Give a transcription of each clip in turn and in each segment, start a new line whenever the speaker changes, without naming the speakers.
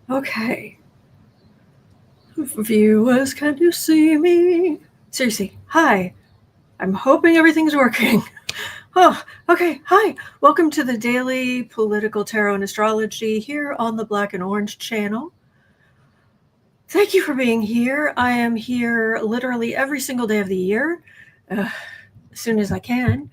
Okay. Viewers, can you see me? Seriously, hi. I'm hoping everything's working. Oh, okay. Hi. Welcome to the Daily Political Tarot and Astrology here on the Black and Orange channel. Thank you for being here. I am here literally every single day of the year, as soon as I can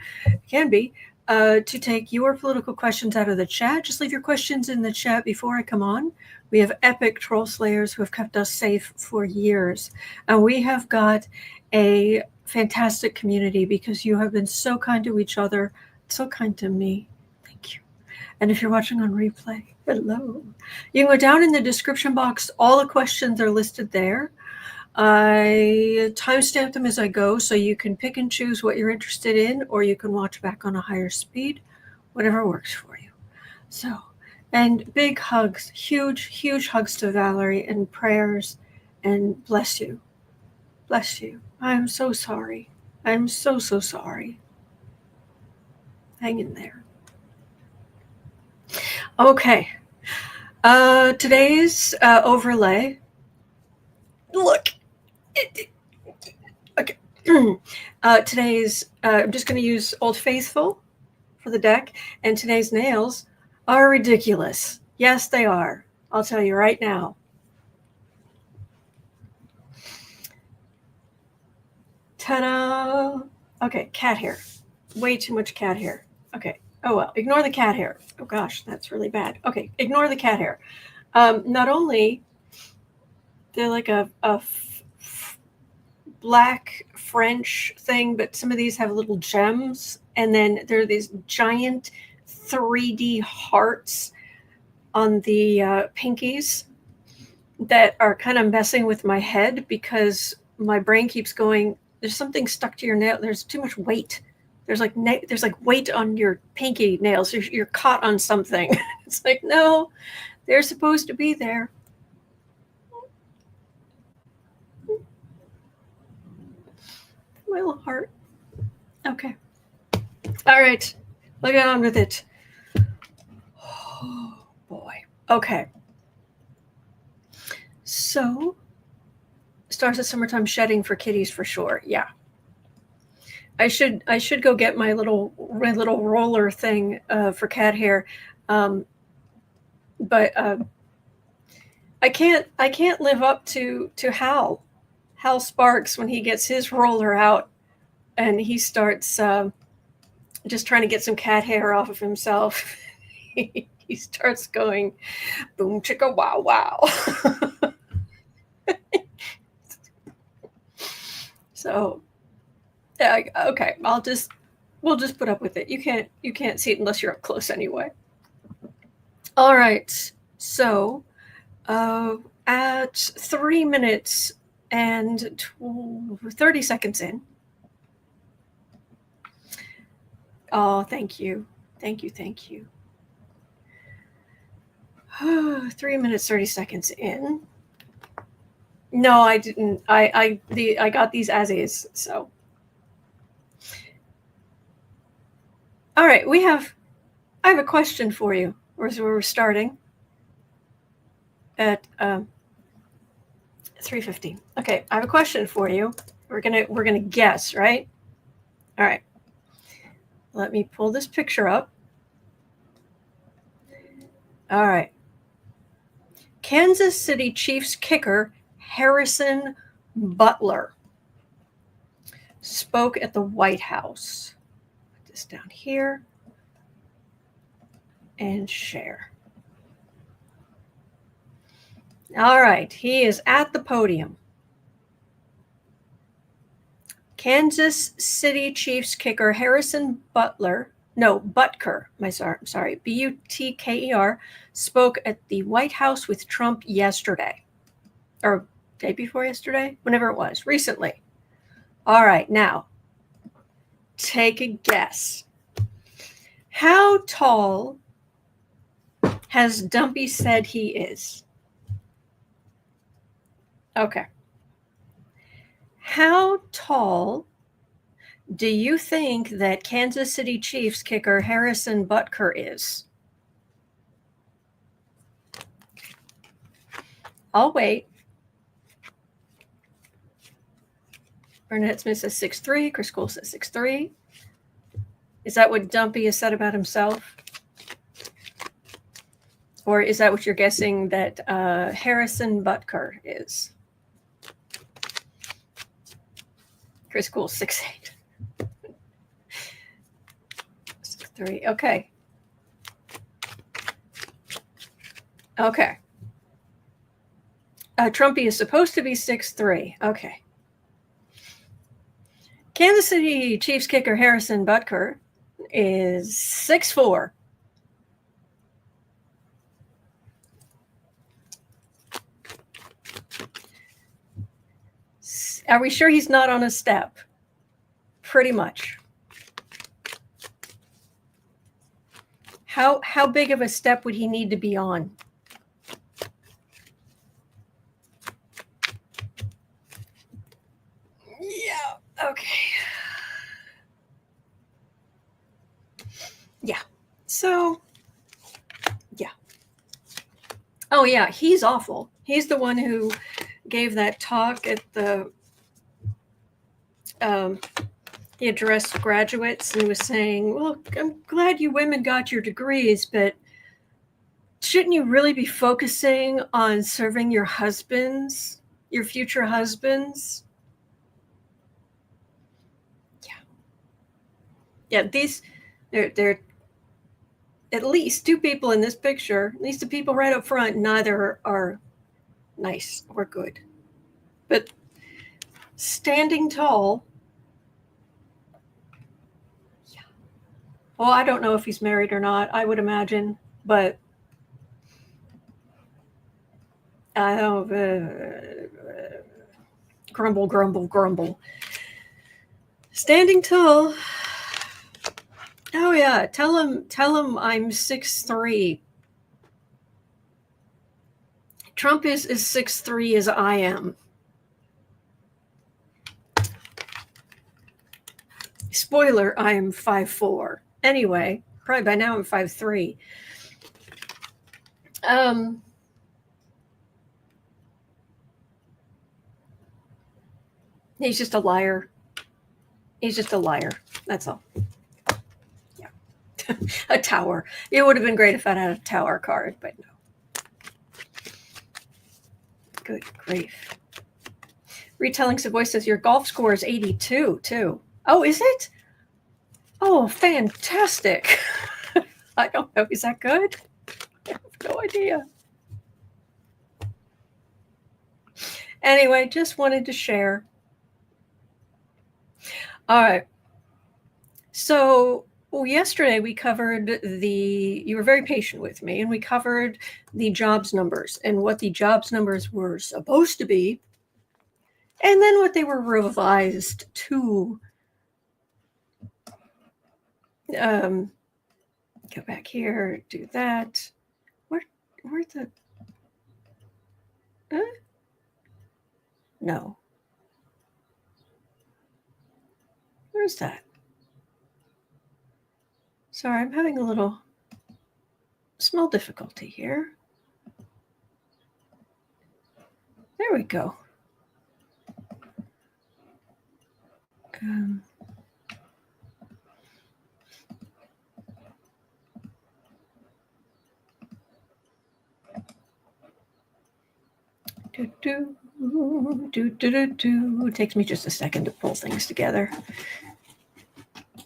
be, to take your political questions out of the chat. Just leave your questions in the chat before I come on. We have epic troll slayers who have kept us safe for years. And we have got a fantastic community because you have been so kind to each other, so kind to me. Thank you. And if you're watching on replay, hello. You can go down in the description box. All the questions are listed there. I timestamp them as I go, so you can pick and choose what you're interested in, or you can watch back on a higher speed, whatever works for you. So, and big hugs, huge, huge hugs to Valerie, and prayers, and bless you. Bless you. I'm so sorry. I'm so, so sorry. Hang in there. Okay. Today's overlay. Look. Okay. Today's, I'm just going to use Old Faithful for the deck, and today's nails are ridiculous. Yes, they are. I'll tell you right now. Ta-da! Okay, cat hair. Way too much cat hair. Okay. Oh, well, ignore the cat hair. Oh, gosh, that's really bad. Okay, ignore the cat hair. Not only they're like a black French thing, but some of these have little gems. And then there are these giant 3D hearts on the pinkies that are kind of messing with my head because my brain keeps going, there's something stuck to your nail. There's too much weight. There's like weight on your pinky nails. You're caught on something. It's like, no, they're supposed to be there. My little heart. Okay. All right. Let's get on with it. Oh, boy. Okay. So, starts at summertime shedding for kitties for sure. Yeah. I should go get my little roller thing for cat hair, but I can't live up to Hal Sparks when he gets his roller out and he starts just trying to get some cat hair off of himself. He starts going boom chicka wow wow. So okay, we'll just put up with it. You can't see it unless you're up close anyway. All right, so at 3 minutes and 30 seconds in. Oh, thank you. 3 minutes 30 seconds in. No, I didn't. I got these as is. So, all right, I have a question for you. We're starting at 3:15. Okay, I have a question for you. We're gonna guess, right? All right. Let me pull this picture up. All right. Kansas City Chiefs kicker Harrison Butker spoke at the White House. Put this down here and share. All right, he is at the podium. Kansas City Chiefs kicker Harrison Butker, Butker, spoke at the White House with Trump yesterday, or day before yesterday, whenever it was, recently. All right, now, take a guess. How tall has Dumpy said he is? Okay. How tall do you think that Kansas City Chiefs kicker Harrison Butker is? I'll wait. Burnett Smith says 6'3". Chris Cole says 6'3". Is that what Dumpy has said about himself? Or is that what you're guessing that Harrison Butker is? Chris Cole 6'8". 6'3". Okay. Okay. Trumpy is supposed to be 6'3". Okay. Kansas City Chiefs kicker Harrison Butker is 6'4". Are we sure he's not on a step? Pretty much. How big of a step would he need to be on? Yeah, okay. Yeah. So, yeah. Oh, yeah, he's awful. He's the one who gave that talk at the, he addressed graduates and was saying, well, I'm glad you women got your degrees, but shouldn't you really be focusing on serving your husbands, your future husbands? Yeah. Yeah, they're at least two people in this picture, at least the people right up front, neither are nice or good. But standing tall, yeah. Well, I don't know if he's married or not, I would imagine, but I don't grumble, grumble, grumble. Standing tall. Oh yeah, tell him I'm 6'3". Trump is 6'3" as I am. Spoiler, I am 5'4". Anyway, probably by now I'm 5'3". He's just a liar. He's just a liar. That's all. Yeah. A tower. It would have been great if I had a tower card, but no. Good grief. Retelling Savoy says your golf score is 82 too. Oh, is it? Oh, fantastic. I don't know. Is that good? I have no idea. Anyway, just wanted to share. All right. So yesterday we covered you were very patient with me, and we covered the jobs numbers and what the jobs numbers were supposed to be, and then what they were revised to. Go back here, do that. Where's the? No. Where's that? Sorry, I'm having a little small difficulty here. There we go. It takes me just a second to pull things together.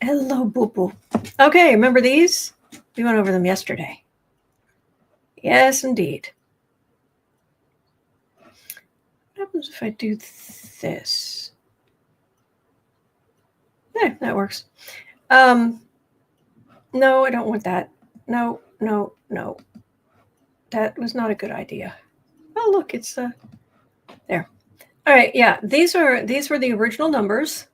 Hello, boo boo. Okay, remember these? We went over them yesterday. Yes, indeed. What happens if I do this? Yeah, that works. No, I don't want that. No. That was not a good idea. Oh, look, it's there. All right, yeah, these were the original numbers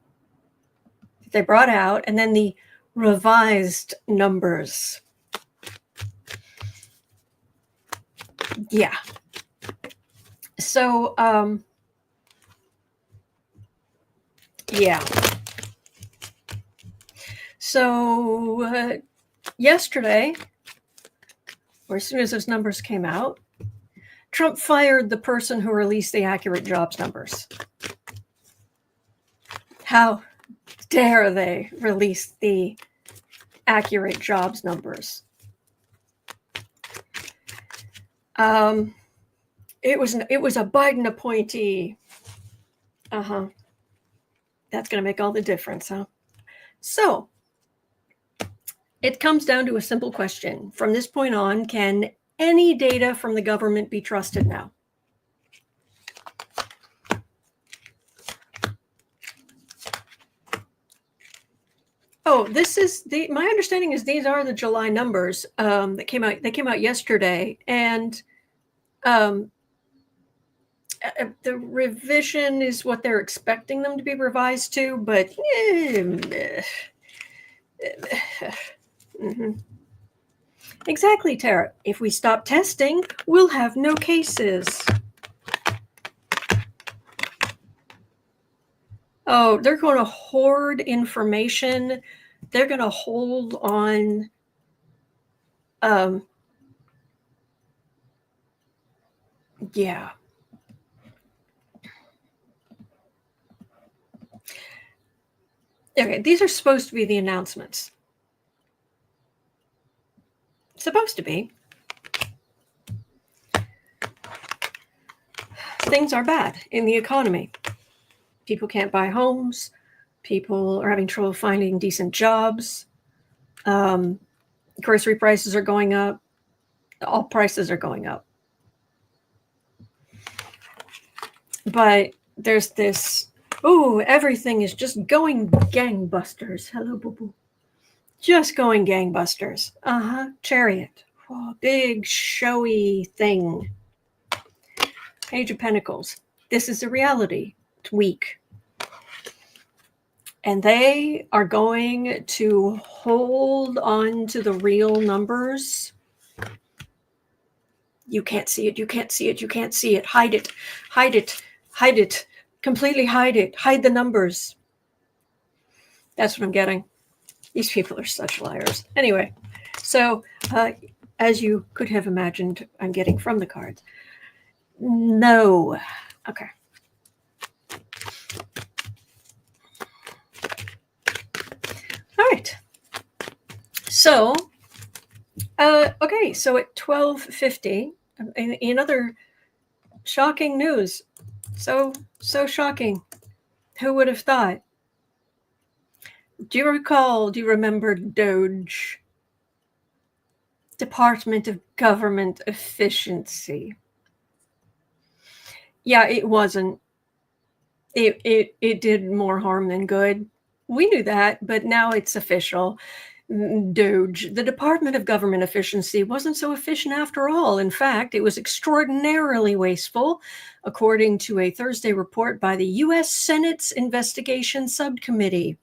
they brought out, and then the revised numbers. Yeah. So, yeah. So yesterday, or as soon as those numbers came out, Trump fired the person who released the accurate jobs numbers. How dare they release the accurate jobs numbers? It was a Biden appointee. That's going to make all the difference, huh? So it comes down to a simple question. From this point on, can any data from the government be trusted now? Oh, this is my understanding is these are the July numbers that came out. They came out yesterday, and the revision is what they're expecting them to be revised to, but Exactly, Tara. If we stop testing, we'll have no cases. Oh, they're going to hoard information. They're going to hold on. Yeah. Okay, these are supposed to be the announcements. Supposed to be. Things are bad in the economy. People can't buy homes. People are having trouble finding decent jobs. Grocery prices are going up. All prices are going up. But there's this, everything is just going gangbusters. Hello, boo-boo. Just going gangbusters. Chariot. Oh, big, showy thing. Page of Pentacles. This is the reality. It's weak. And they are going to hold on to the real numbers. You can't see it. You can't see it. You can't see it. Hide it. Hide it. Hide it. Completely hide it. Hide the numbers. That's what I'm getting. These people are such liars. Anyway, so as you could have imagined, I'm getting from the cards. No. Okay. All right. So, okay. So at 12:50, in other shocking news, so shocking. Who would have thought? Do you remember DOGE? Department of Government Efficiency. Yeah, it wasn't. It did more harm than good. We knew that, but now it's official. DOGE, the Department of Government Efficiency, wasn't so efficient after all. In fact, it was extraordinarily wasteful, according to a Thursday report by the U.S. Senate's Investigation Subcommittee.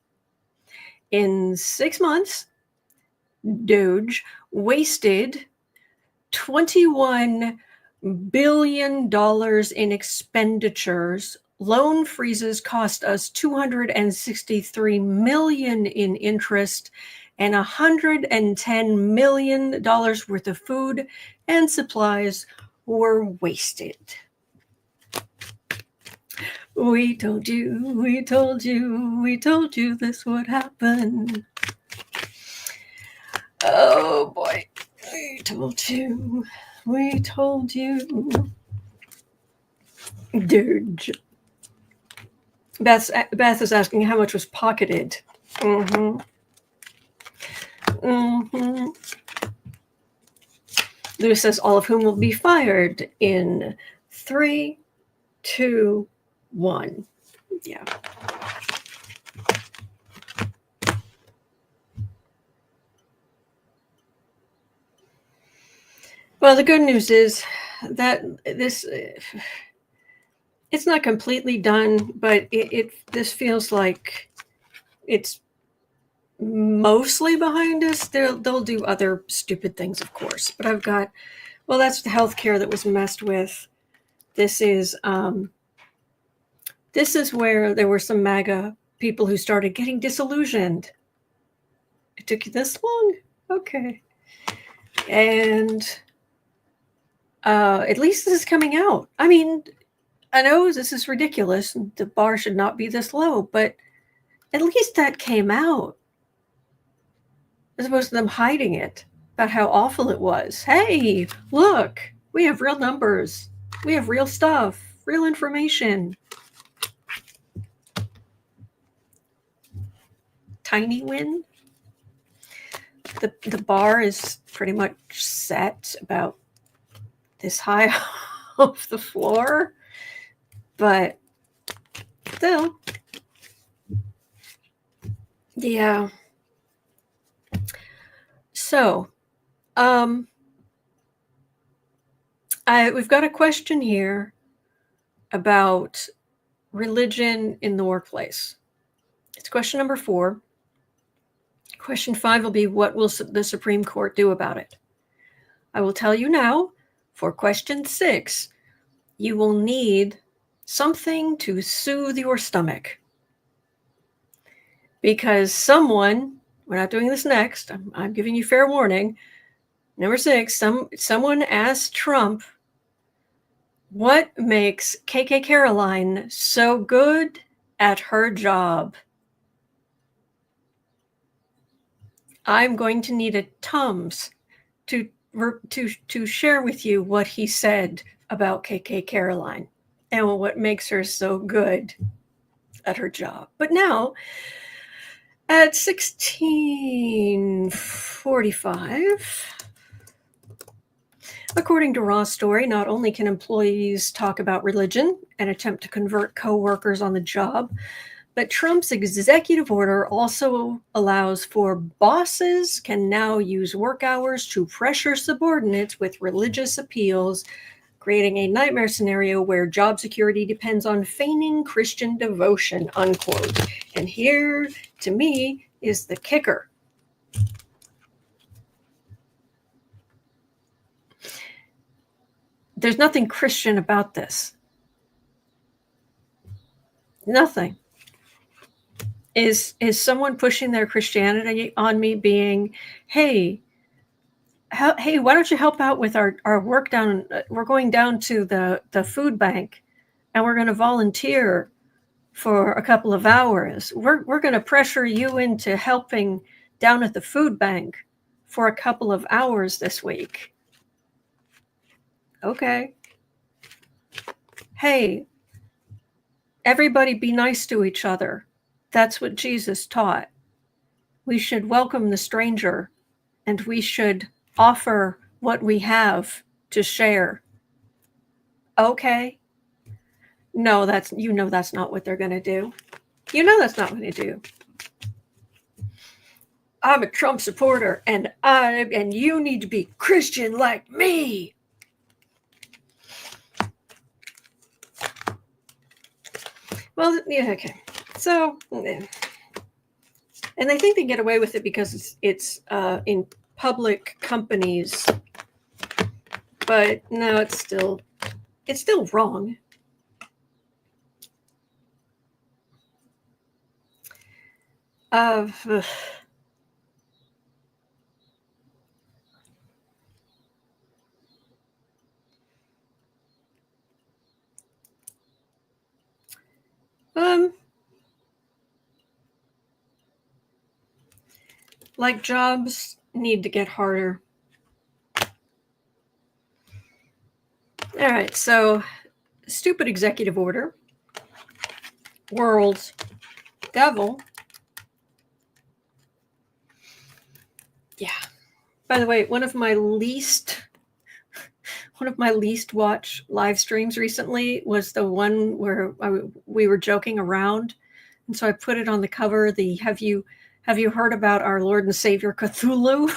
In 6 months, DOGE wasted $21 billion in expenditures. Loan freezes cost us $263 million in interest, and $110 million worth of food and supplies were wasted. We told you this would happen. Oh boy, we told you. DOGE. Beth is asking how much was pocketed. Lewis says all of whom will be fired in 3, 2, 1. Yeah. Well, the good news is that it's not completely done, but this feels like it's mostly behind us. They'll do other stupid things, of course. But I've got, that's the healthcare that was messed with. This is where there were some MAGA people who started getting disillusioned. It took you this long? Okay. And At least this is coming out. I mean, I know this is ridiculous. The bar should not be this low, but at least that came out. As opposed to them hiding it about how awful it was. Hey, look, we have real numbers. We have real stuff, real information. Tiny win. The bar is pretty much set about this high off the floor, but still, yeah. So, we've got a question here about religion in the workplace. It's question number 4. Question 5 will be, what will the Supreme Court do about it? I will tell you now, for question 6, you will need something to soothe your stomach. Because someone, we're not doing this next, I'm giving you fair warning. Number 6, someone asked Trump, what makes KKKaroline so good at her job? I'm going to need a Tums to share with you what he said about KKKaroline and what makes her so good at her job. But now, at 16:45, according to RawStory, not only can employees talk about religion and attempt to convert coworkers on the job, but Trump's executive order also allows for bosses can now use work hours to pressure subordinates with religious appeals, creating a nightmare scenario where job security depends on feigning Christian devotion, unquote. And here, to me, is the kicker. There's nothing Christian about this. Nothing. Is someone pushing their Christianity on me being, hey, why don't you help out with our work down? We're going down to the food bank and we're going to volunteer for a couple of hours. We're going to pressure you into helping down at the food bank for a couple of hours this week. Okay. Hey, everybody be nice to each other. That's what Jesus taught. We should welcome the stranger and we should offer what we have to share. Okay. No, that's not what they're going to do. That's not what they do. I'm a Trump supporter and you need to be Christian like me. Well, yeah, okay. So, and I think they get away with it because it's in public companies, but no, it's still wrong. Like jobs need to get harder. All right, so stupid executive order, world's devil. Yeah. By the way, one of my least watched live streams recently was the one where we were joking around, and so I put it on the cover. Have you heard about our Lord and Savior Cthulhu?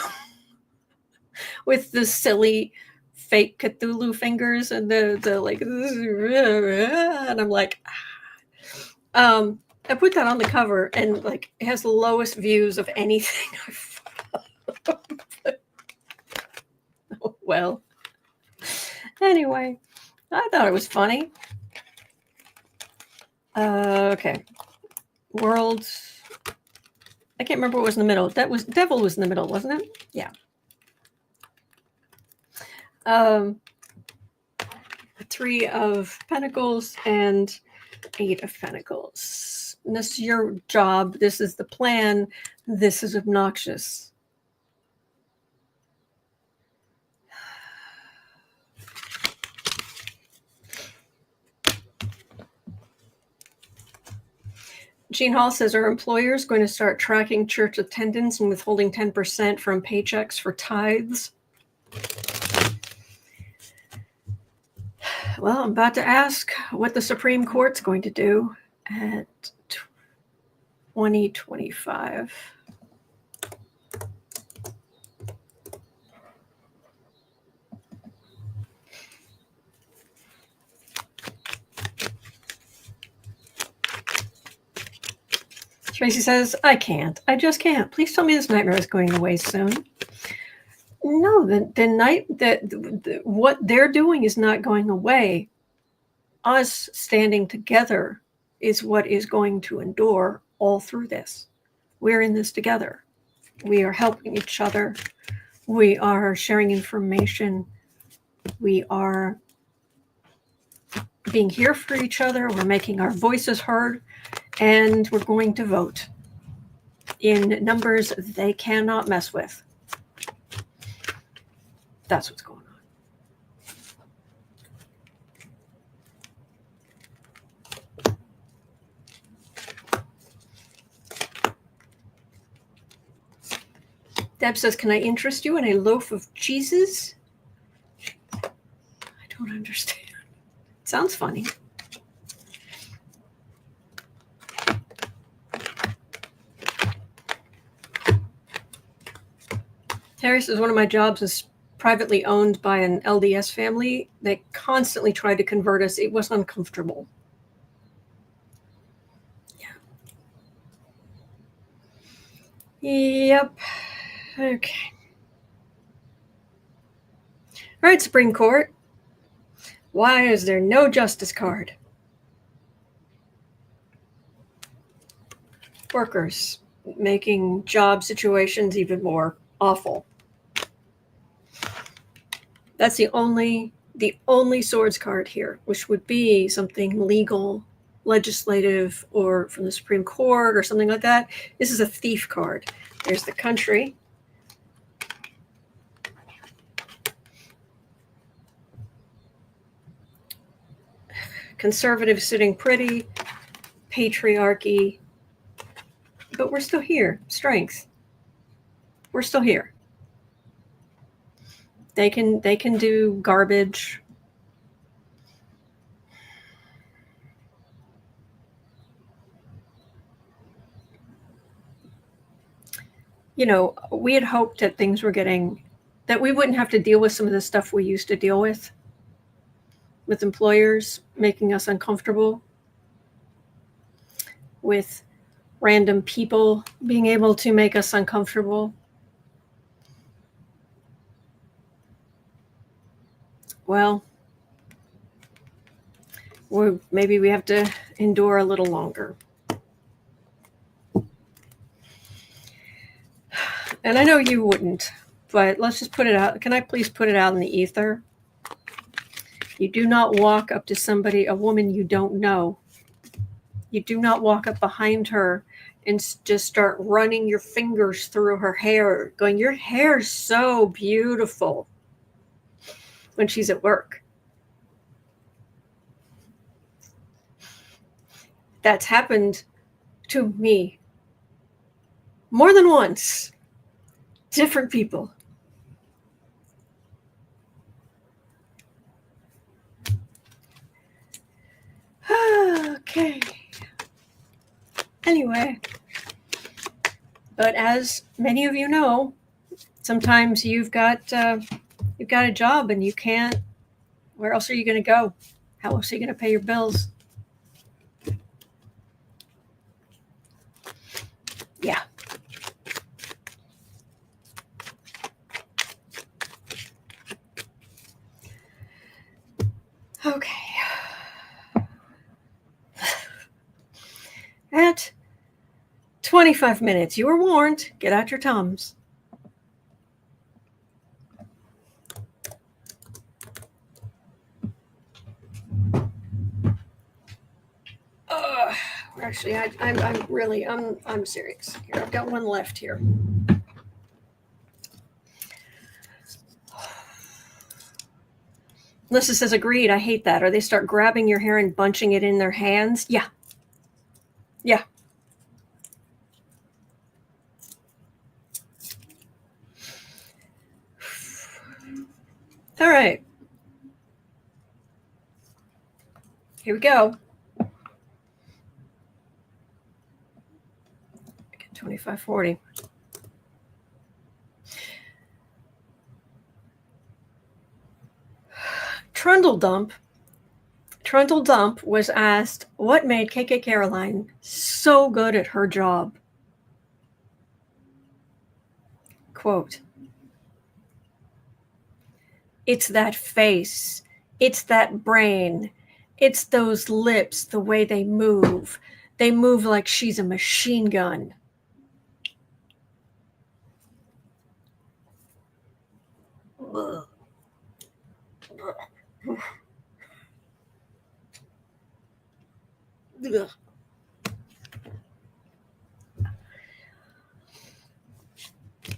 With the silly fake Cthulhu fingers and the like, and I'm like, I put that on the cover and like it has the lowest views of anything I've oh, well. Anyway, I thought it was funny. Okay. World. I can't remember what was in the middle. Devil was in the middle, wasn't it? Yeah. Three of Pentacles and Eight of Pentacles. And this is your job. This is the plan. This is obnoxious. Jean Hall says, are employers going to start tracking church attendance and withholding 10% from paychecks for tithes? Well, I'm about to ask what the Supreme Court's going to do at 2025. Tracy says, I can't. I just can't. Please tell me this nightmare is going away soon. No, what they're doing is not going away. Us standing together is what is going to endure all through this. We're in this together. We are helping each other. We are sharing information. We are being here for each other. We're making our voices heard. And we're going to vote in numbers they cannot mess with. That's what's going on. Deb says, can I interest you in a loaf of cheeses? I don't understand. It sounds funny. Harry says, one of my jobs is privately owned by an LDS family. They constantly tried to convert us. It was uncomfortable. Yeah. Yep. Okay. All right, Supreme Court. Why is there no justice card? Workers making job situations even more awful. That's the only swords card here, which would be something legal, legislative, or from the Supreme Court or something like that. This is a thief card. There's the country. Conservative sitting pretty, patriarchy, but we're still here. Strength. We're still here. They can do garbage. You know, we had hoped that things were that we wouldn't have to deal with some of the stuff we used to deal with employers making us uncomfortable, with random people being able to make us uncomfortable. Well, maybe we have to endure a little longer. And I know you wouldn't, but let's just put it out. Can I please put it out in the ether? You do not walk up to somebody, a woman you don't know. You do not walk up behind her and just start running your fingers through her hair, going, your hair's so beautiful, when she's at work. That's happened to me more than once. Different people. Okay. Anyway, but as many of you know, sometimes you've got a job and you can't. Where else are you going to go? How else are you going to pay your bills? Yeah. Okay. At 25 minutes, you were warned. Get out your Tums. Actually, I'm really serious here. I've got one left here. Melissa says, agreed. I hate that. Or they start grabbing your hair and bunching it in their hands. Yeah. Yeah. All right. Here we go. 2540. Trundle Dump was asked what made KKKaroline so good at her job. Quote, it's that face, it's that brain, it's those lips, the way they move. They move like she's a machine gun. Ugh. Ugh.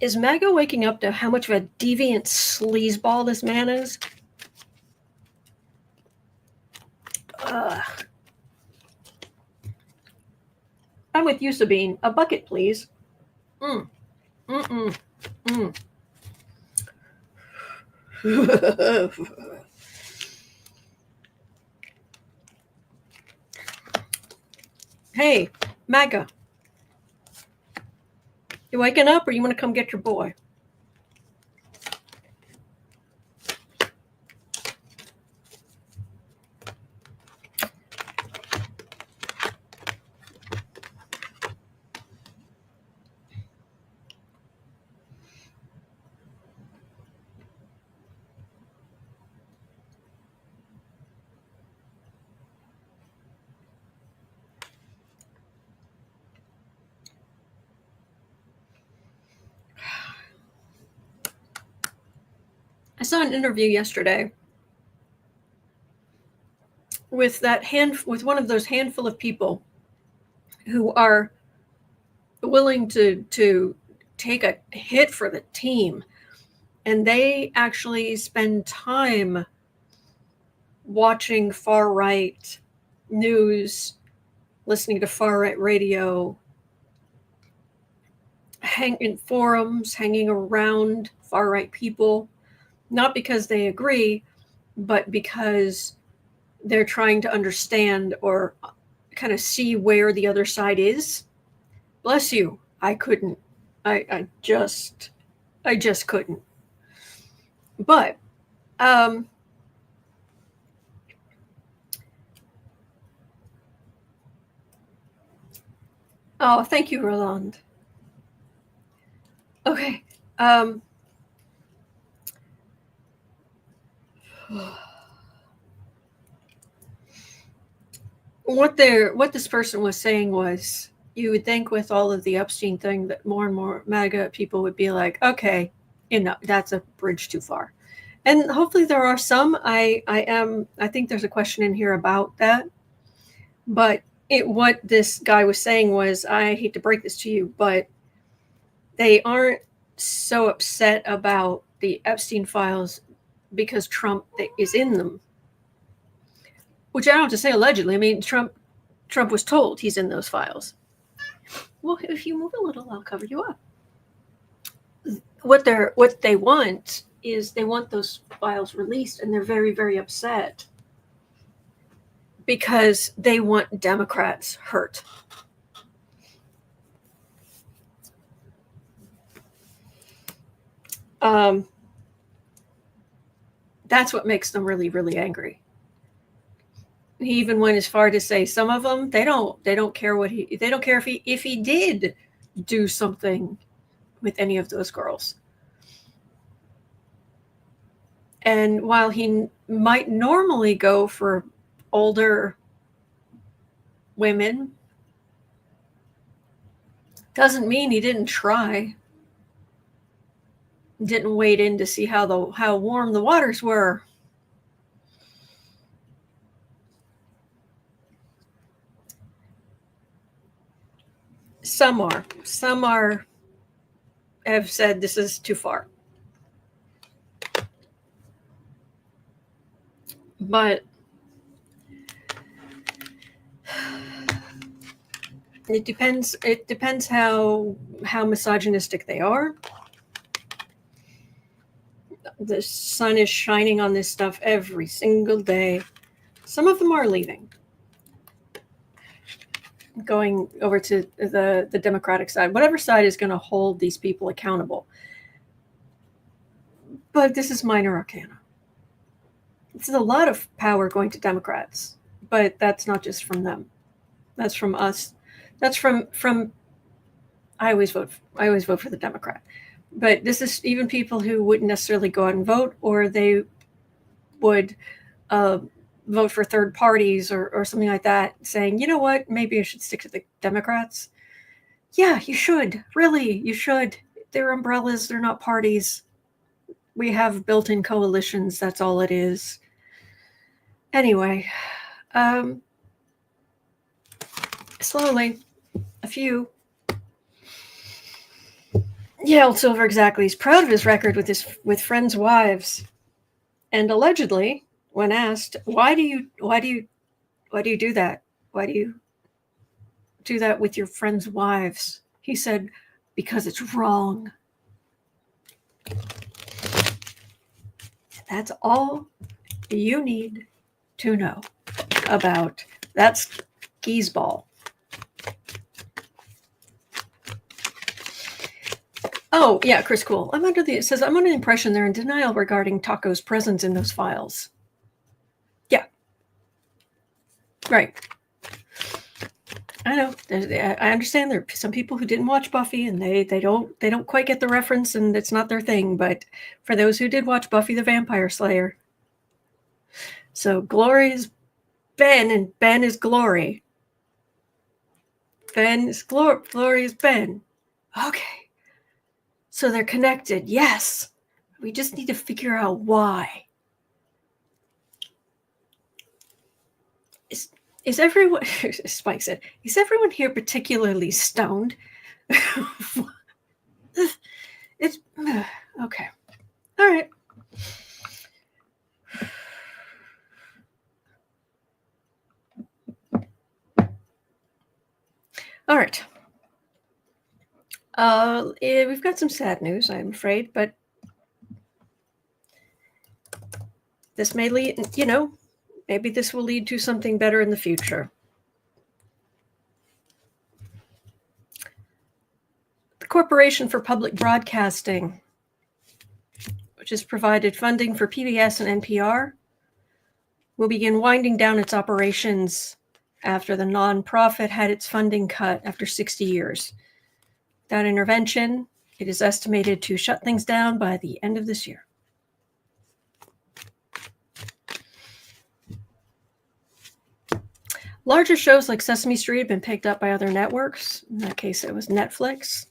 Is MAGA waking up to how much of a deviant sleazeball this man is? I'm with you, Sabine. A bucket, please. Hey, MAGA. You waking up or you want to come get your boy? I saw an interview yesterday with one of those handful of people who are willing to take a hit for the team, and they actually spend time watching far right news, listening to far right radio, in forums, hanging around far right people, not because they agree, but because they're trying to understand or kind of see where the other side is. Bless you. I couldn't. I just couldn't. But oh, thank you, Roland. Okay. What this person was saying was, you would think with all of the Epstein thing that more and more MAGA people would be like, okay, that's a bridge too far. And hopefully there are some. I think there's a question in here about that. But what this guy was saying was, I hate to break this to you, but they aren't so upset about the Epstein files because Trump is in them. Which I don't have to say allegedly. I mean, Trump was told he's in those files. Well, if you move a little, I'll cover you up. What they want is they want those files released, and they're very, very upset because they want Democrats hurt. That's what makes them really, really angry. He even went as far to say some of them, they don't care they don't care if he did do something with any of those girls. And while he might normally go for older women, doesn't mean he didn't try. Didn't wade in to see how warm the waters were. Some are. Some have said this is too far. But it depends how misogynistic they are. The sun is shining on this stuff every single day. Some of them are leaving, going over to the Democratic side, whatever side is going to hold these people accountable. But this is minor arcana. This is a lot of power going to Democrats, but that's not just from them. That's from us. That's from I always vote for the Democrat. But this is even people who wouldn't necessarily go out and vote, or they would vote for third parties or something like that, saying, you know what, maybe I should stick to the Democrats. Yeah, you should. Really, you should. They're umbrellas. They're not parties. We have built-in coalitions. That's all it is. Anyway, slowly, a few. Yeah, old Silver, exactly. He's proud of his record with friends' wives, and allegedly, when asked, why do you do that? Why do you do that with your friends' wives? He said, because it's wrong. That's all you need to know about that sleazeball. Oh, yeah, Chris Cool. It says, I'm under the impression they're in denial regarding Taco's presence in those files. Yeah. Right. I know. I understand there are some people who didn't watch Buffy and they don't quite get the reference and it's not their thing. But for those who did watch Buffy the Vampire Slayer, so Glory is Ben and Ben is Glory. Ben is Glory is Ben. Okay. So they're connected. Yes. We just need to figure out why. Is everyone, Spike said, is everyone here particularly stoned? It's, okay. All right. All right. We've got some sad news, I'm afraid, but this may lead, maybe this will lead to something better in the future. The Corporation for Public Broadcasting, which has provided funding for PBS and NPR, will begin winding down its operations after the nonprofit had its funding cut after 60 years. Without intervention, it is estimated to shut things down by the end of this year. Larger shows like Sesame Street have been picked up by other networks. In that case, it was Netflix.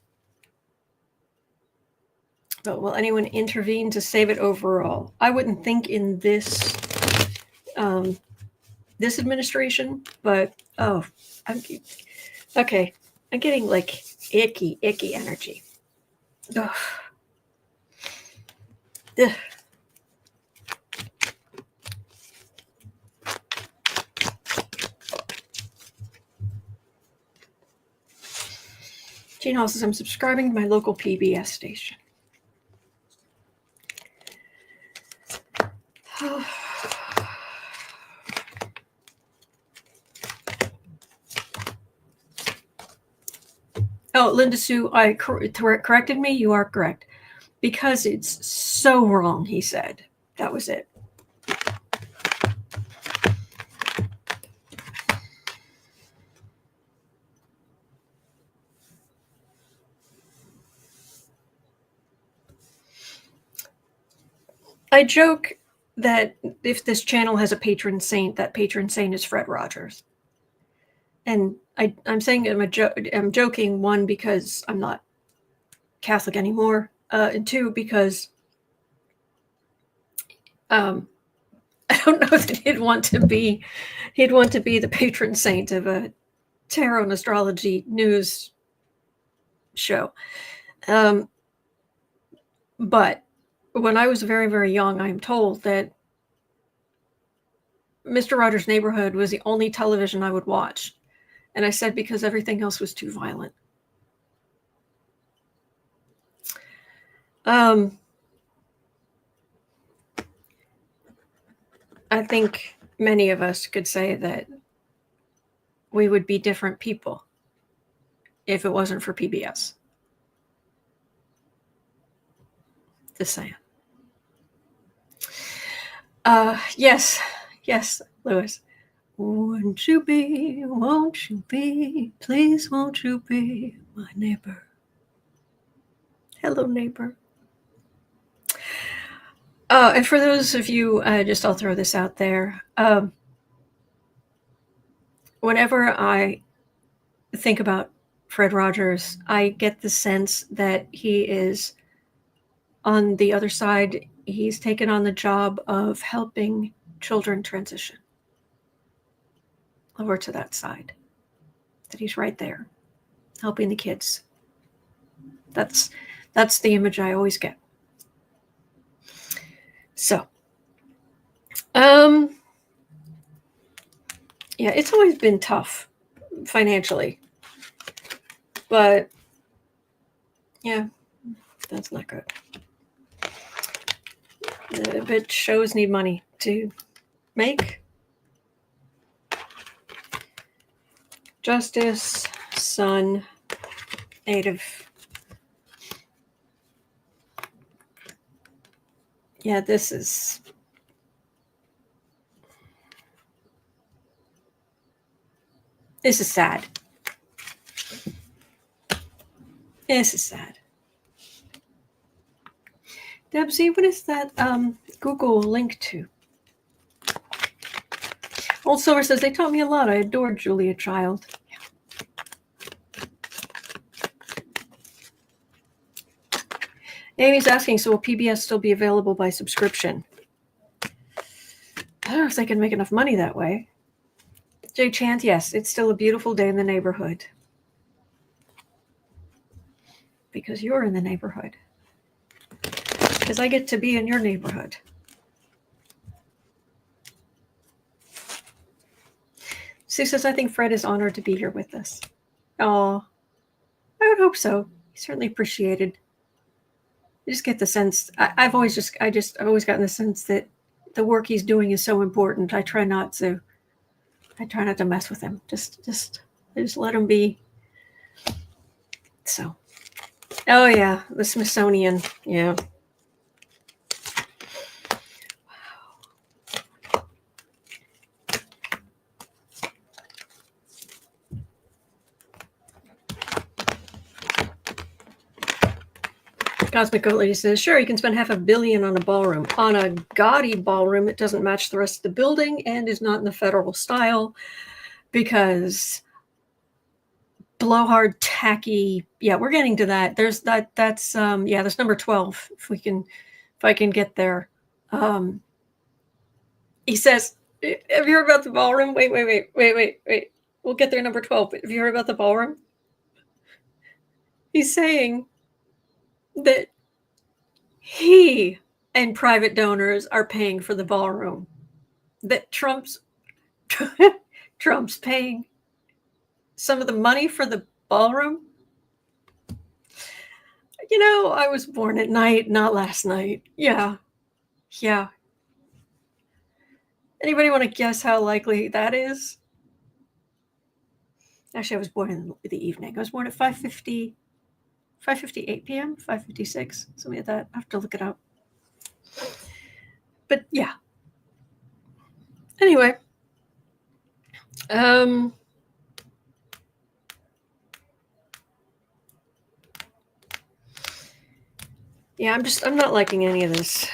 But will anyone intervene to save it overall? I wouldn't think in this this administration, but okay. I'm getting like icky energy. Ugh. Ugh. Gene Hall says, I'm subscribing to my local PBS station. Oh, Linda Sue, corrected me. You are correct. Because it's so wrong, he said. That was it. I joke that if this channel has a patron saint, that patron saint is Fred Rogers. And I'm saying I'm joking, one, because I'm not Catholic anymore, and two, because I don't know that he'd want to be the patron saint of a tarot and astrology news show. But when I was very, very young, I'm told that Mr. Rogers' Neighborhood was the only television I would watch. And I said because everything else was too violent. I think many of us could say that we would be different people if it wasn't for PBS. Just saying. Yes, Lewis. Won't you be, please won't you be my neighbor? Hello, neighbor. And for those of you, I'll throw this out there. Whenever I think about Fred Rogers, I get the sense that he is on the other side. He's taken on the job of helping children transition over to that side. That he's right there, helping the kids. That's the image I always get. So, yeah, it's always been tough financially, but yeah, that's not good. But shows need money to make. Justice, Sun, Native. Yeah, this is sad. This is sad. Debsy, what is that Google link to? Old Silver says, they taught me a lot. I adored Julia Child. Yeah. Amy's asking, so will PBS still be available by subscription? I don't know if they can make enough money that way. Jay Chant, yes, it's still a beautiful day in the neighborhood. Because you're in the neighborhood. Because I get to be in your neighborhood. Sue says, I think Fred is honored to be here with us. Oh, I would hope so. He's certainly appreciated. You just get the sense, I've always gotten the sense that the work he's doing is so important. I try not to mess with him. Just let him be. So, oh yeah, the Smithsonian, yeah. Cosmic Goat Lady says, sure, you can spend $500 million on a ballroom. On a gaudy ballroom, it doesn't match the rest of the building and is not in the federal style because blowhard, tacky. Yeah, we're getting to that. There's that. That's that's number 12. If I can get there. He says, have you heard about the ballroom? Wait. We'll get there, number 12. But have you heard about the ballroom? He's saying that he and private donors are paying for the ballroom. That Trump's paying some of the money for the ballroom. You know, I was born at night, not last night. Yeah. Anybody want to guess how likely that is? Actually, I was born in the evening. I was born at 5:58 p.m., 5:56, something like that. I have to look it up. But yeah. Anyway. Yeah, I'm not liking any of this.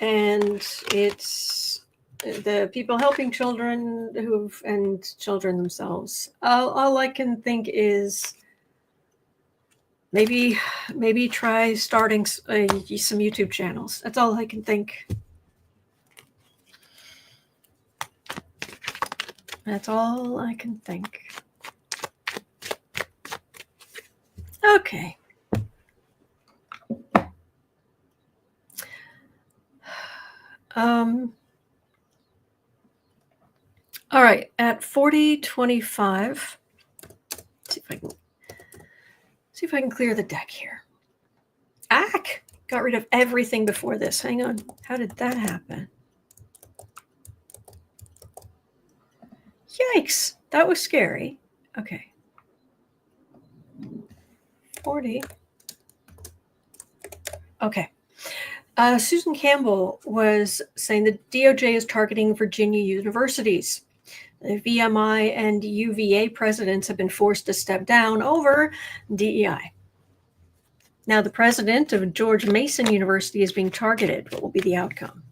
And it's the people helping children and children themselves. All I can think is maybe try starting some YouTube channels. That's all I can think. That's all I can think. Okay. All right, at 40:25. See if I can clear the deck here. Ack! Got rid of everything before this. Hang on. How did that happen? Yikes! That was scary. Okay. 40. Okay. Susan Campbell was saying the DOJ is targeting Virginia universities. The VMI and UVA presidents have been forced to step down over DEI. Now, the president of George Mason University is being targeted. What will be the outcome?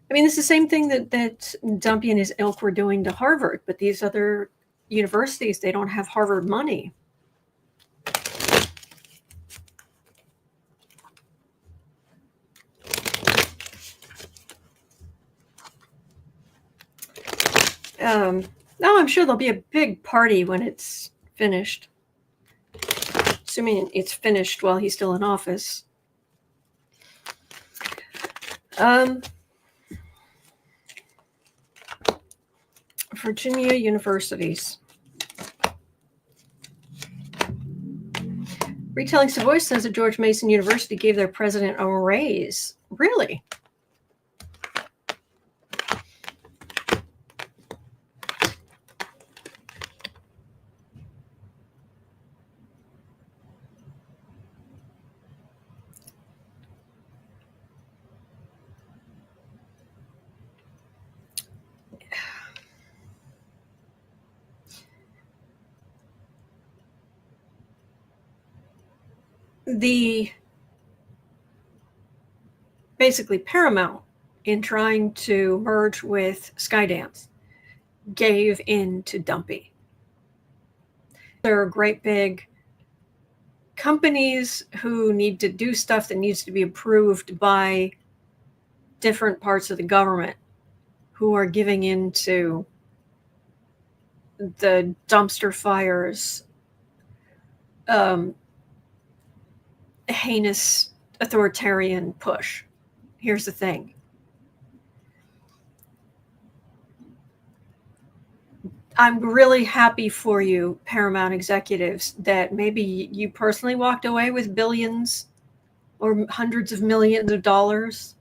I mean, it's the same thing that Dumpy and his ilk were doing to Harvard, but these other universities, they don't have Harvard money. No, I'm sure there'll be a big party when it's finished. Assuming it's finished while he's still in office. Virginia universities. Retelling Savoy says that George Mason University gave their president a raise. Really? Basically Paramount, in trying to merge with Skydance, gave in to Dumpy. There are great big companies who need to do stuff that needs to be approved by different parts of the government who are giving in to the dumpster fires, heinous authoritarian push. Here's the thing. I'm really happy for you, Paramount executives, that maybe you personally walked away with billions or hundreds of millions of dollars,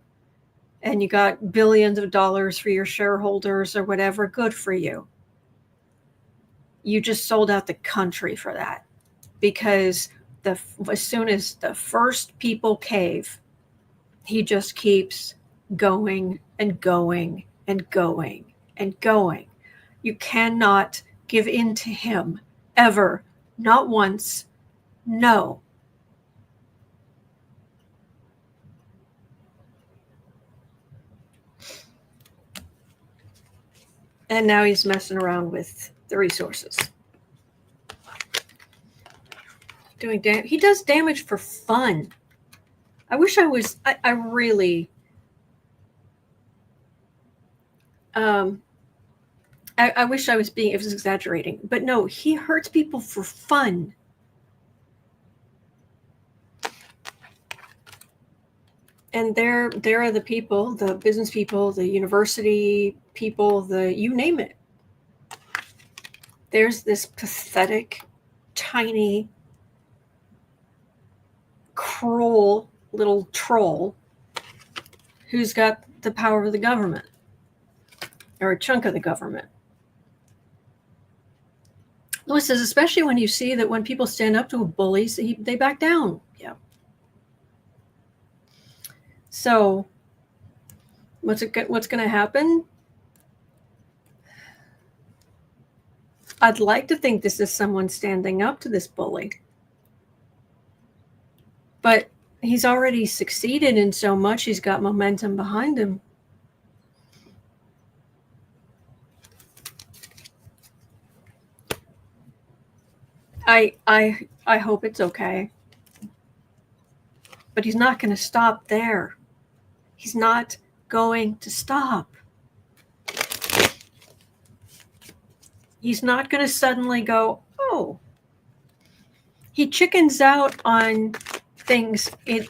and you got billions of dollars for your shareholders or whatever. Good for you. You just sold out the country for that, because as soon as the first people cave, he just keeps going and going and going and going. You cannot give in to him ever. Not once. No. And now he's messing around with the resources. Doing damage. He does damage for fun. I wish I was, I really, I wish I was exaggerating, but no, he hurts people for fun. And there are the people, the business people, the university people, you name it. There's this pathetic, tiny, cruel little troll who's got the power of the government, or a chunk of the government. Lewis says, especially when you see that when people stand up to bullies, they back down. Yeah. So what's going to happen? I'd like to think this is someone standing up to this bully. But he's already succeeded in so much. He's got momentum behind him. I hope it's okay. But he's not going to stop there. He's not going to stop. He's not going to suddenly go, oh, he chickens out on things he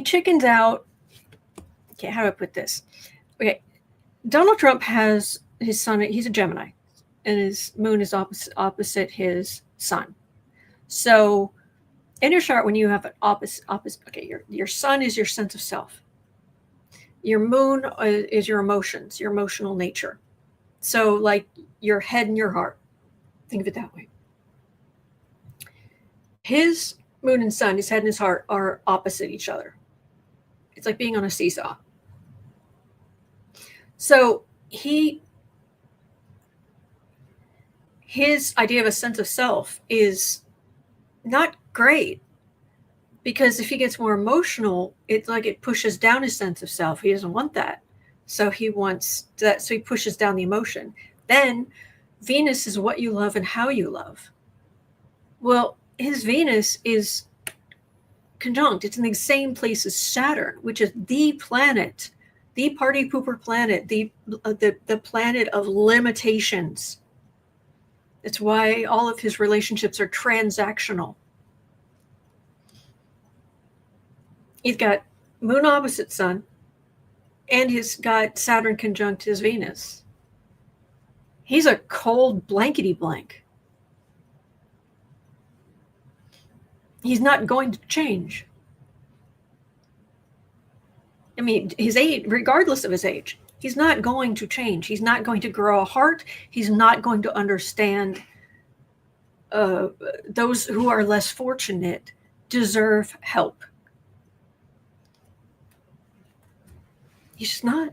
chickens out. Okay, how do I put this? Okay, Donald Trump has his sun, he's a Gemini, and his moon is opposite his sun. So in your chart, when you have an opposite, okay, your sun is your sense of self. Your moon is your emotions, your emotional nature. So like your head and your heart. Think of it that way. His moon and sun, his head and his heart, are opposite each other. It's like being on a seesaw. So his idea of a sense of self is not great, because if he gets more emotional, it's like it pushes down his sense of self. He doesn't want that. So he wants that. So he pushes down the emotion. Then Venus is what you love and how you love. Well, his Venus is conjunct. It's in the same place as Saturn, which is the planet, the party pooper planet, the planet of limitations. It's why all of his relationships are transactional. He's got moon opposite sun, and he's got Saturn conjunct his Venus. He's a cold blankety blank. He's not going to change. I mean, his age, regardless of his age, he's not going to change. He's not going to grow a heart. He's not going to understand those who are less fortunate deserve help. He's just not.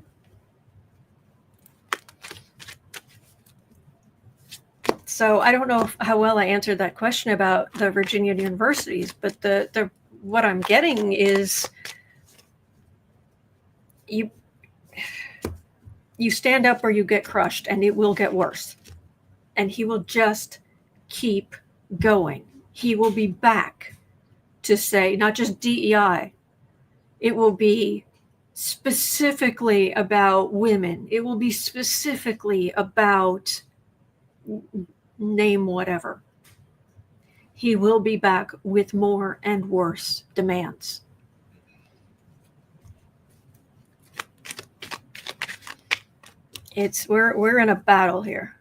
So I don't know how well I answered that question about the Virginia universities, but the what I'm getting is you stand up or you get crushed, and it will get worse. And he will just keep going. He will be back to say, not just DEI, it will be specifically about women. It will be specifically about name whatever. He will be back with more and worse demands. We're in a battle here.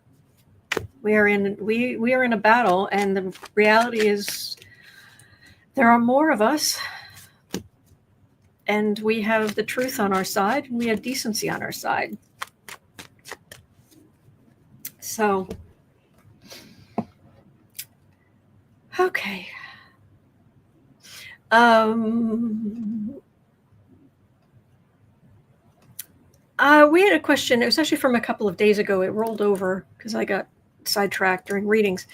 We are in a battle, and the reality is there are more of us, and we have the truth on our side, and we have decency on our side. So, okay. We had a question. It was actually from a couple of days ago. It rolled over because I got sidetracked during readings.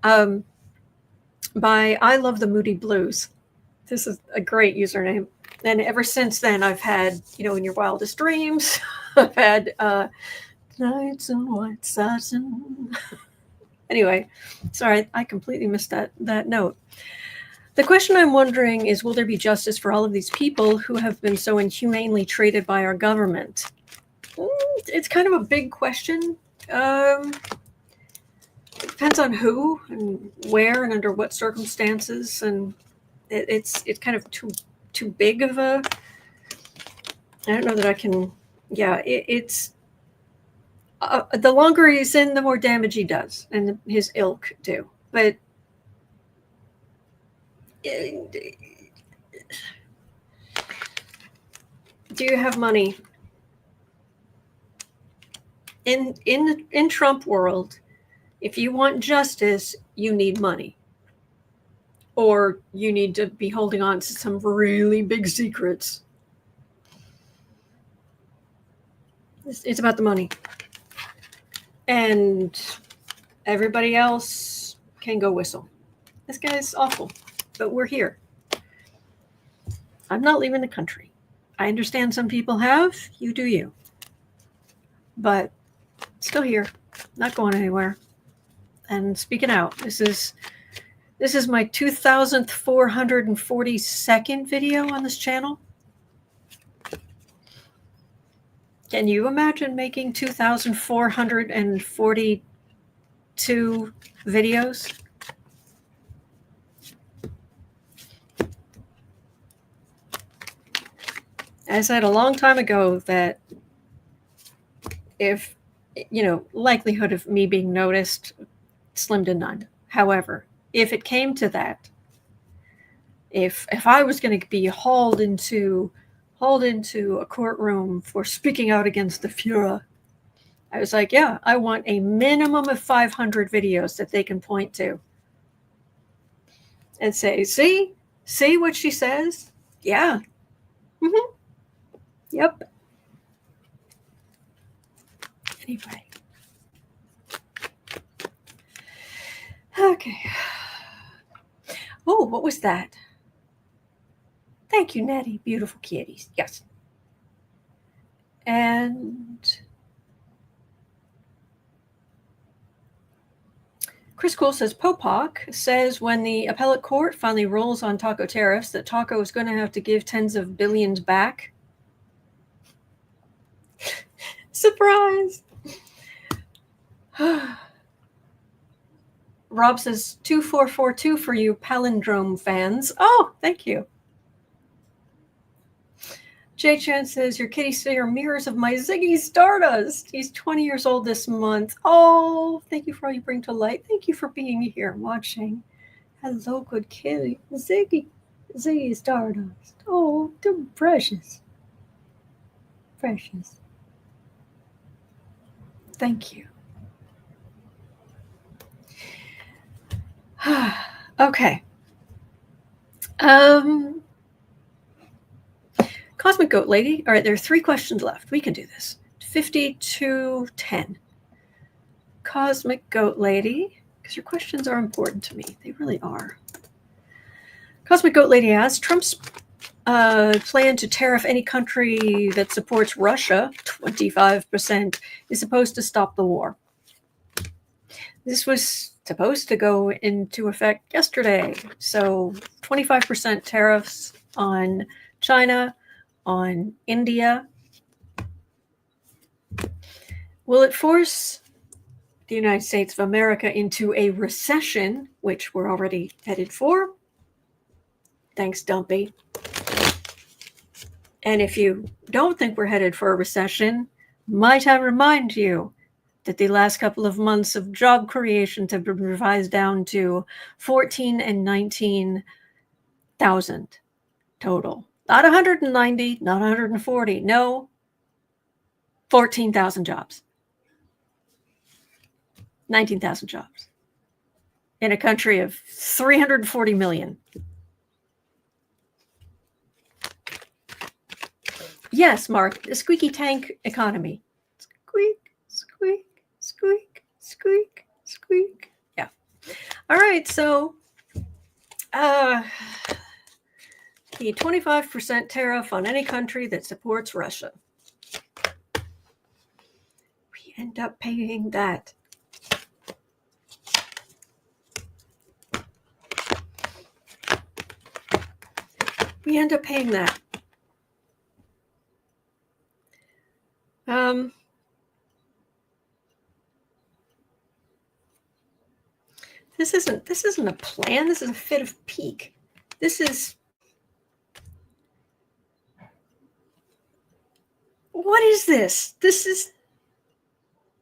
By I Love the Moody Blues. This is a great username. And ever since then, I've had, in your wildest dreams, I've had nights in white satin. Anyway, sorry, I completely missed that note. The question I'm wondering is, will there be justice for all of these people who have been so inhumanely treated by our government? It's kind of a big question. It depends on who and where and under what circumstances, and it's kind of too big of a. I don't know that I can. Yeah, it's the longer he's in, the more damage he does, and his ilk do. But do you have money? In Trump world, if you want justice, you need money. Or you need to be holding on to some really big secrets. It's about the money. And everybody else can go whistle. This guy's awful, but we're here. I'm not leaving the country. I understand some people have. You do you. But still here, not going anywhere, and speaking out. This is my 2,442nd video on this channel. Can you imagine making 2,442 2 videos. I said a long time ago that if, likelihood of me being noticed, slim to none. However, if it came to that, if I was going to be hauled into a courtroom for speaking out against the Fuhrer, I was like, yeah, I want a minimum of 500 videos that they can point to and say, see what she says? Yeah. Mm-hmm. Yep. Anyway. Okay. Oh, what was that? Thank you, Nettie. Beautiful kitties. Yes. And Chris Cool says, Popak says when the appellate court finally rules on taco tariffs, that taco is going to have to give tens of billions back. Surprise! Rob says 2442 for you palindrome fans. Oh, thank you. Jay Chan says, your kitties are mirrors of my Ziggy Stardust. He's 20 years old this month. Oh, thank you for all you bring to light. Thank you for being here and watching. Hello, good kitty. Ziggy Stardust. Oh, they're precious. Precious. Thank you. Okay. Cosmic Goat Lady. All right, there are 3 questions left. We can do this. 50-10. Cosmic Goat Lady, because your questions are important to me. They really are. Cosmic Goat Lady asks, Trump's plan to tariff any country that supports Russia, 25%, is supposed to stop the war. This was supposed to go into effect yesterday. So 25% tariffs on China, on India. Will it force the United States of America into a recession, which we're already headed for? Thanks, Dumpy. And if you don't think we're headed for a recession, might I remind you that the last couple of months of job creations have been revised down to 14 and 19,000 total. Not 190, not 140. No, 14,000 jobs. 19,000 jobs in a country of 340 million. Yes, Mark, the squeaky tank economy. Squeak, squeak, squeak, squeak, squeak. Yeah. All right, so the 25% tariff on any country that supports Russia. We end up paying that. We end up paying that. This isn't a plan. This is a fit of pique. This is, what is this? This is,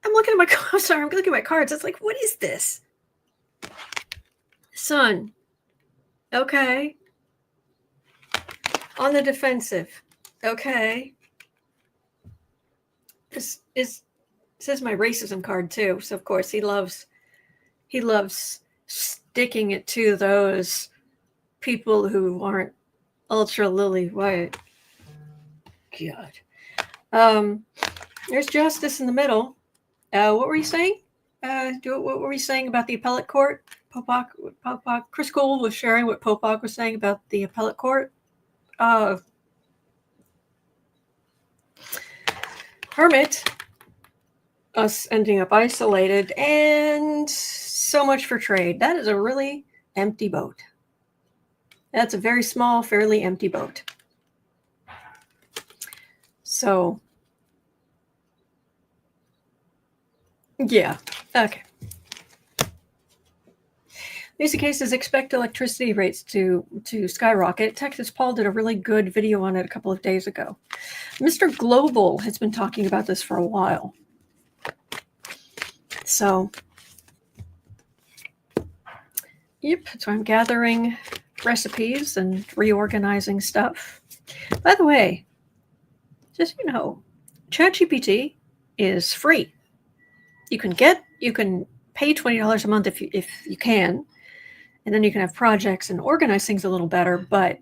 I'm looking at my, I'm sorry, I'm looking at my cards. It's like, what is this? Sun. Okay. On the defensive. Okay. This is my racism card too. So of course he loves sticking it to those people who aren't ultra lily white. God. There's justice in the middle. What were you saying? What were we saying about the appellate court? Popak, Chris Cole was sharing what Popak was saying about the appellate court. Hermit, us ending up isolated, and so much for trade. That is a really empty boat. That's a very small, fairly empty boat. So, yeah, okay. Basic cases expect electricity rates to skyrocket. Texas Paul did a really good video on it a couple of days ago. Mr. Global has been talking about this for a while. So, yep, so I'm gathering recipes and reorganizing stuff. By the way, just so you know, ChatGPT is free. You can pay $20 a month if you can, and then you can have projects and organize things a little better. But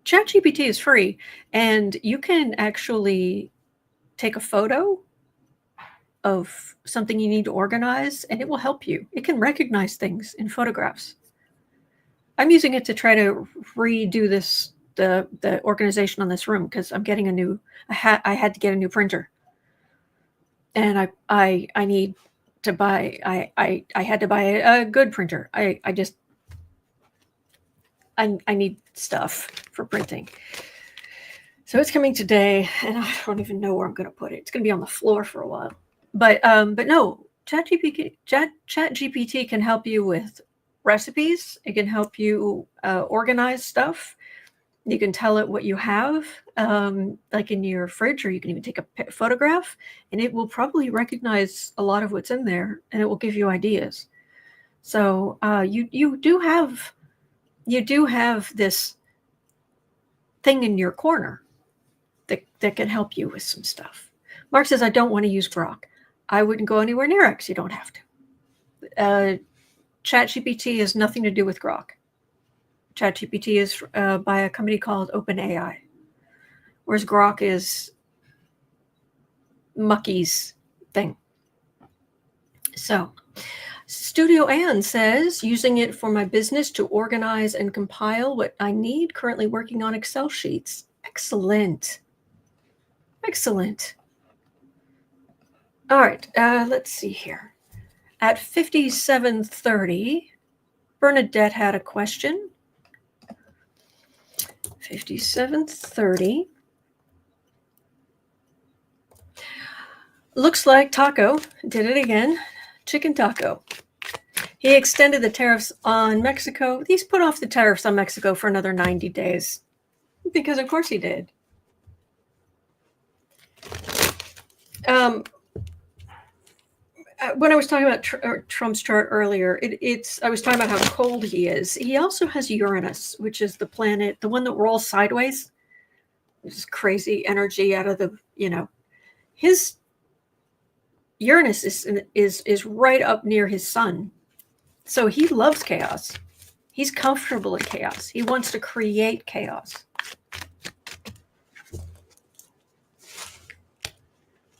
ChatGPT is free, and you can actually take a photo of something you need to organize, and it will help you. It can recognize things in photographs. I'm using it to try to redo the organization on this room because I'm getting I had to get a new printer, and I need to buy. I had to buy a good printer. I need stuff for printing. So it's coming today, and I don't even know where I'm going to put it. It's going to be on the floor for a while. But no, ChatGPT can help you with recipes. It can help you organize stuff. You can tell it what you have, like in your fridge, or you can even take a photograph, and it will probably recognize a lot of what's in there, and it will give you ideas. So you do have this thing in your corner that can help you with some stuff. Mark says, I don't want to use Grok. I wouldn't go anywhere near it because you don't have to. ChatGPT has nothing to do with Grok. ChatGPT is by a company called OpenAI, whereas Grok is Mucky's thing. So, Studio Ann says, using it for my business to organize and compile what I need, currently working on Excel sheets. Excellent. Excellent. All right, let's see here. At 57:30, Bernadette had a question. 57:30. Looks like Taco did it again. Chicken Taco. He extended the tariffs on Mexico. He's put off the tariffs on Mexico for another 90 days. Because of course he did. When I was talking about Trump's chart earlier, I was talking about how cold he is. He also has Uranus, which is the planet, the one that rolls sideways. This crazy energy out of the, his Uranus is right up near his sun. So he loves chaos. He's comfortable in chaos. He wants to create chaos.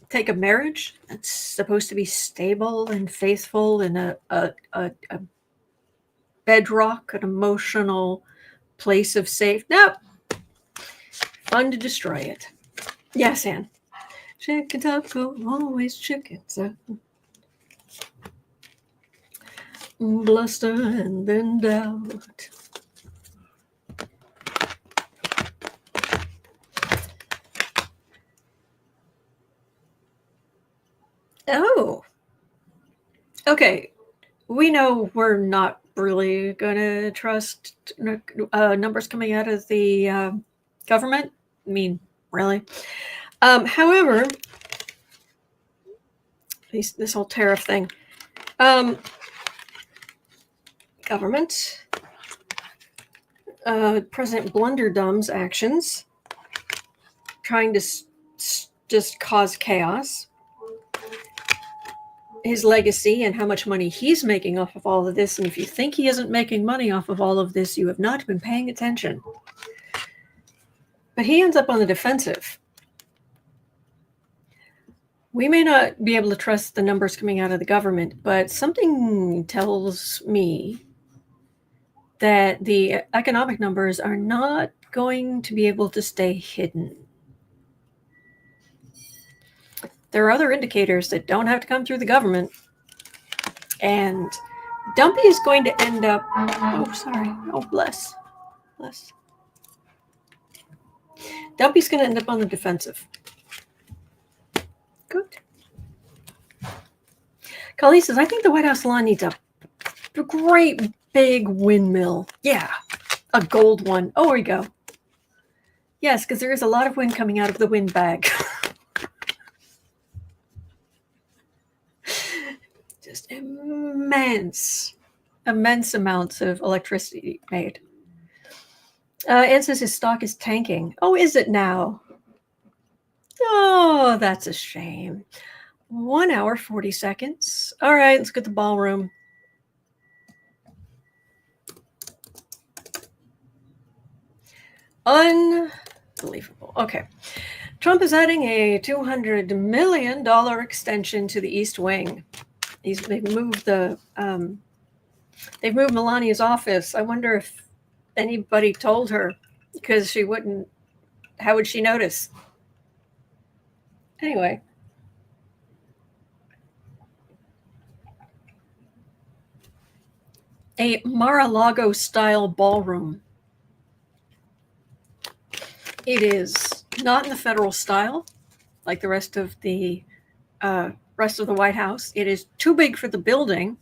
Take a marriage that's supposed to be stable and faithful and a bedrock, an emotional place of safe. Nope. Fun to destroy it. Yes, Anne. Chicken taco, always chicken. So. Bluster and then doubt. Oh, okay. We know we're not really going to trust numbers coming out of the government. I mean, really. However, this whole tariff thing. Government. President Blunderdum's actions. Trying to just cause chaos. His legacy and how much money he's making off of all of this. And if you think he isn't making money off of all of this, you have not been paying attention. But he ends up on the defensive. We may not be able to trust the numbers coming out of the government, but something tells me that the economic numbers are not going to be able to stay hidden. There are other indicators that don't have to come through the government. And Dumpy is going to end up... Oh, sorry. Oh, bless. Bless. Dumpy's going to end up on the defensive. Good. Colleen says, I think the White House lawn needs a A great big windmill. Yeah, a gold one. Oh, here we go. Yes, because there is a lot of wind coming out of the wind bag. Just immense amounts of electricity made. Anne says his stock is tanking. Oh, is it now? Oh, that's a shame. 1 hour, 40 seconds. All right, let's get the ballroom. Unbelievable. Okay. Trump is adding a $200 million extension to the East Wing. They've moved Melania's office. I wonder if anybody told her, because she wouldn't. How would she notice? Anyway. A Mar-a-Lago style ballroom. It is not in the federal style, like the rest of the White House. It is too big for the building.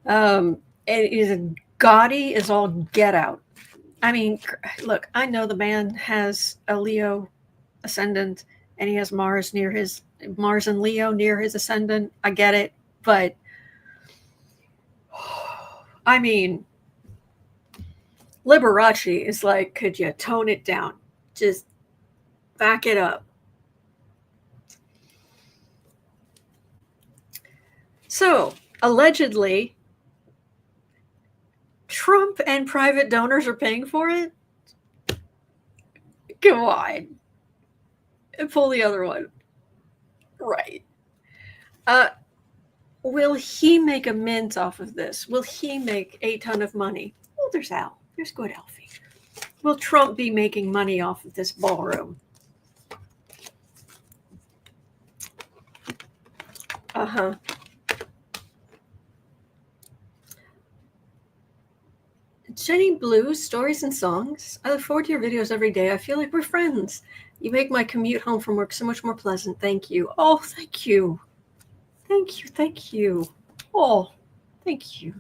It is gaudy as all get out. I mean, look, I know the man has a Leo ascendant, and he has Mars and Leo near his ascendant. I get it, but I mean, Liberace is like, could you tone it down? Just back it up. So, allegedly, Trump and private donors are paying for it? Come on. And pull the other one. Right. Will he make a mint off of this? Will he make a ton of money? Oh, there's Al. There's good Alfie. Will Trump be making money off of this ballroom? Uh-huh. Jenny Blue, stories and songs. I look forward to your videos every day. I feel like we're friends. You make my commute home from work so much more pleasant. Thank you. Oh, thank you. Thank you. Thank you. Oh, thank you.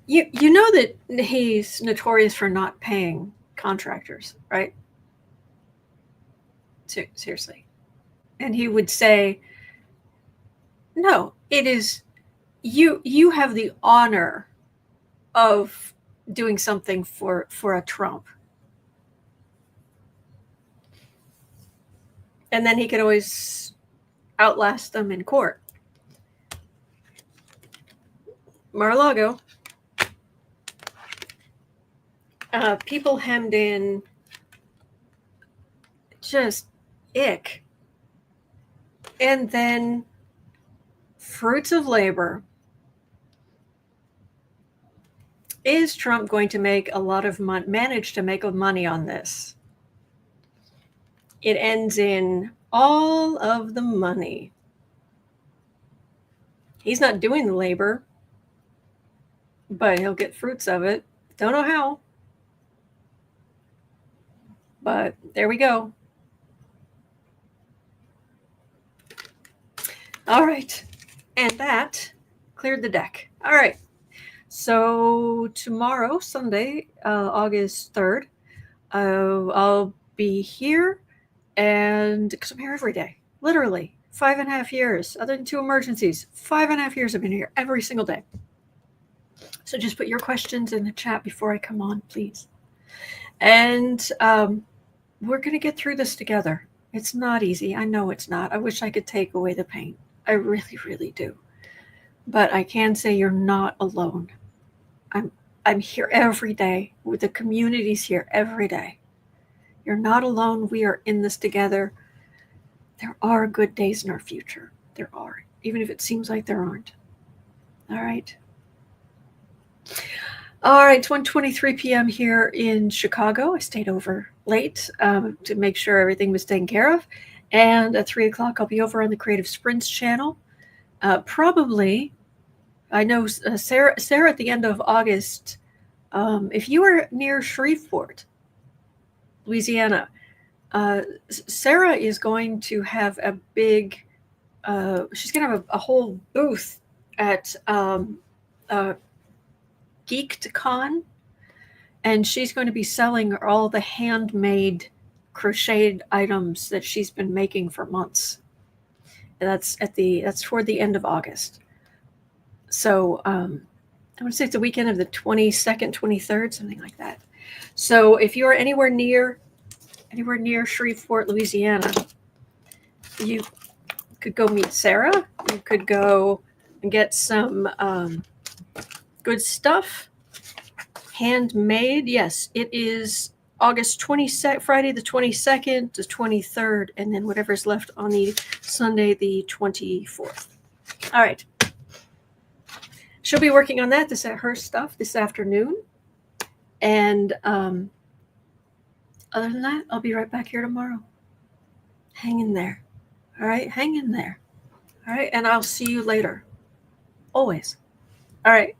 You know that he's notorious for not paying contractors, right? Seriously. And he would say, no, it is you have the honor of doing something for a Trump. And then he could always outlast them in court. Mar-a-Lago. People hemmed in, just ick. And then fruits of labor. Is Trump going to make a lot of money, manage to make money on this? It ends in all of the money. He's not doing the labor, but he'll get fruits of it. Don't know how. But there we go. All right. And that cleared the deck. All right. So tomorrow, Sunday, August 3rd, I'll be here, and because I'm here every day, literally 5.5 years, other than 2 emergencies, 5.5 years I've been here every single day. So just put your questions in the chat before I come on, please. And we're going to get through this together. It's not easy. I know it's not. I wish I could take away the pain. I really, really do. But I can say you're not alone. I'm here every day. With the communities here every day. You're not alone. We are in this together. There are good days in our future. There are, even if it seems like there aren't. All right. All right, it's 1:23 p.m. here in Chicago. I stayed over late to make sure everything was taken care of. And at 3 o'clock, I'll be over on the Creative Sprints channel. Probably, I know Sarah at the end of August, if you are near Shreveport, Louisiana, Sarah is going to have a big, she's going to have a whole booth at GeekedCon, and she's going to be selling all the handmade crocheted items that she's been making for months. And that's toward the end of August. So I want to say it's the weekend of the 22nd, 23rd, something like that. So if you are anywhere near Shreveport, Louisiana, you could go meet Sarah. You could go and get some good stuff, handmade. Yes, it is August 22nd, Friday the 22nd to 23rd, and then whatever's left on the Sunday the 24th. All right. She'll be working on that, her stuff this afternoon. And other than that, I'll be right back here tomorrow. Hang in there. All right, hang in there. All right, and I'll see you later. Always. All right.